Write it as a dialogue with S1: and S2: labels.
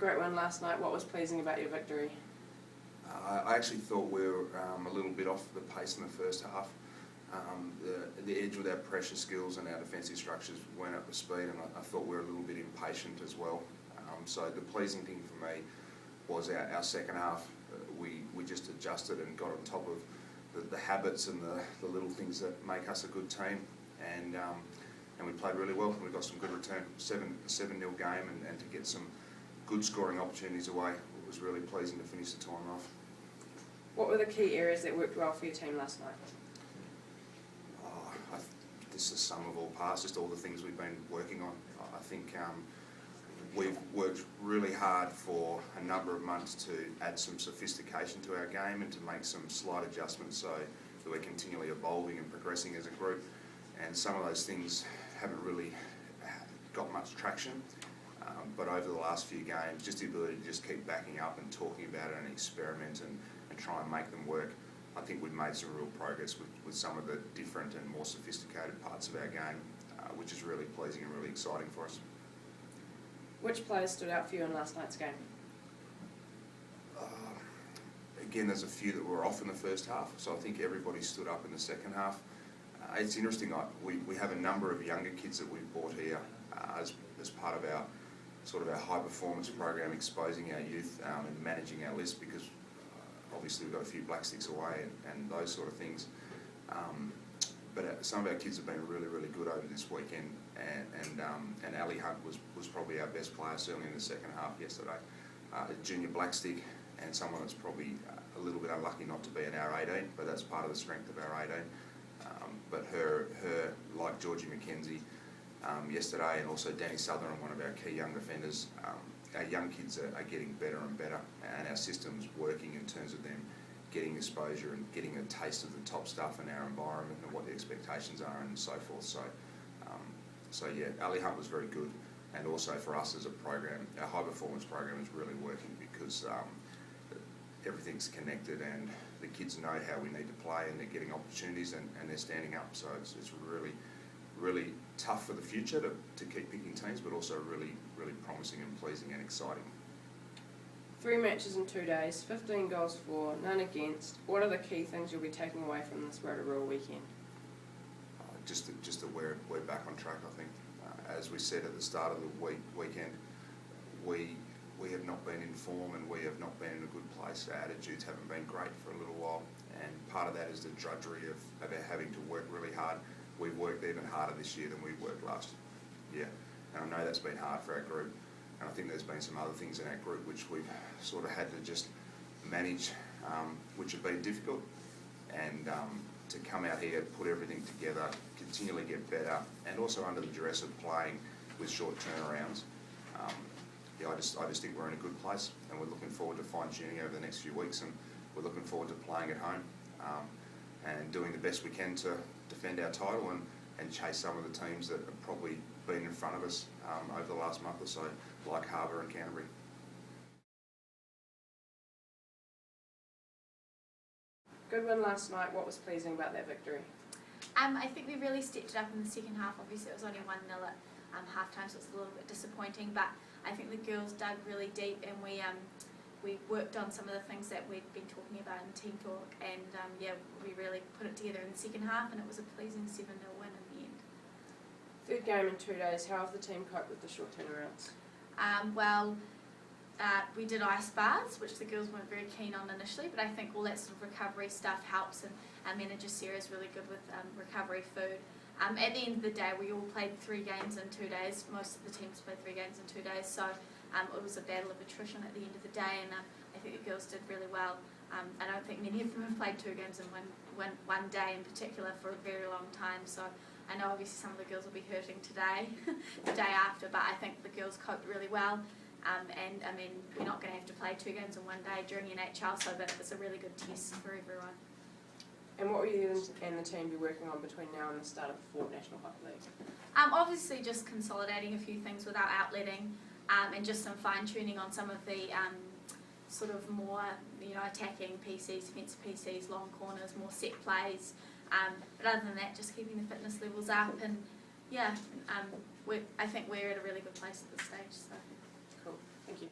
S1: great win last night. What was pleasing about your victory?
S2: I actually thought we were a little bit off the pace in the first half. The edge with our pressure skills and our defensive structures weren't up to speed, and I thought we were a little bit impatient as well. So the pleasing thing for me was our second half. We just adjusted and got on top of the habits and the little things that make us a good team, and we played really well. We got some good return, 7-0 game, and to get some good scoring opportunities away. It was really pleasing to finish the time off.
S1: What were the key areas that worked well for your team last night?
S2: This is the sum of all parts, just all the things we've been working on. I think we've worked really hard for a number of months to add some sophistication to our game and to make some slight adjustments so that we're continually evolving and progressing as a group. And some of those things haven't really got much traction. But over the last few games, just the ability to just keep backing up and talking about it and experiment and try and make them work. I think we've made some real progress with some of the different and more sophisticated parts of our game, which is really pleasing and really exciting for us.
S1: Which players stood out for you in last night's game?
S2: Again, there's a few that were off in the first half, so I think everybody stood up in the second half. It's interesting, we have a number of younger kids that we've brought here as part of our high performance program, exposing our youth and managing our list, because obviously we've got a few black sticks away and those sort of things. But some of our kids have been really, really good over this weekend, and Ali Hunt was probably our best player, certainly in the second half yesterday. A junior black stick and someone that's probably a little bit unlucky not to be in our 18, but that's part of the strength of our 18. But her, like Georgie McKenzie yesterday, and also Danny Sutherland, one of our key young defenders, our young kids are getting better and better, and our system's working in terms of them getting exposure and getting a taste of the top stuff in our environment and what the expectations are and so forth. So yeah, Ali Hunt was very good, and also for us as a program, our high performance program is really working because everything's connected and the kids know how we need to play and they're getting opportunities and they're standing up. So it's really, really tough for the future to keep picking teams, but also really, really promising and pleasing and exciting.
S1: 3 matches in 2 days, 15 goals for, none against. What are the key things you'll be taking away from this Rotorua weekend?
S2: Just that we're back on track, I think. As we said at the start of the weekend, we have not been in form and we have not been in a good place. Our attitudes haven't been great for a little while, and part of that is the drudgery of having to work really hard. We've worked even harder this year than we worked last year, and I know that's been hard for our group, and I think there's been some other things in our group which we've sort of had to just manage, which have been difficult, and to come out here, put everything together, continually get better, and also under the duress of playing with short turnarounds. I just think we're in a good place, and we're looking forward to fine-tuning over the next few weeks, and we're looking forward to playing at home and doing the best we can to defend our title and chase some of the teams that have probably been in front of us over the last month or so, like Harbour and Canterbury.
S1: Good win last night. What was pleasing about that victory?
S3: I think we really stepped it up in the second half. Obviously it was only 1-0 at half-time, so it was a little bit disappointing, but I think the girls dug really deep, and we worked on some of the things that we'd been talking about in team talk, and yeah, we really put it together in the second half, and it was a pleasing 7-0 win in the end.
S1: Third game in 2 days. How have the team coped with the short turnarounds?
S3: We did ice baths, which the girls weren't very keen on initially, but I think all that sort of recovery stuff helps, and our manager Sarah's really good with recovery food. At the end of the day, we all played 3 games in 2 days. Most of the teams played 3 games in 2 days, so it was a battle of attrition at the end of the day, and I think the girls did really well. I don't think many of them have played 2 games in one day in particular for a very long time, so I know obviously some of the girls will be hurting today, the day after, but I think the girls coped really well. And I mean, we're not going to have to play 2 games in 1 day during NHL, so that it's a really good test for everyone.
S1: And what will you and the team be working on between now and the start of the Fort National Hockey League?
S3: Obviously just consolidating a few things without outletting, and just some fine-tuning on some of the sort of more, attacking PCs, defensive PCs, long corners, more set plays. But other than that, just keeping the fitness levels up, and yeah, I think we're at a really good place at this stage. So.
S1: Cool. Thank you.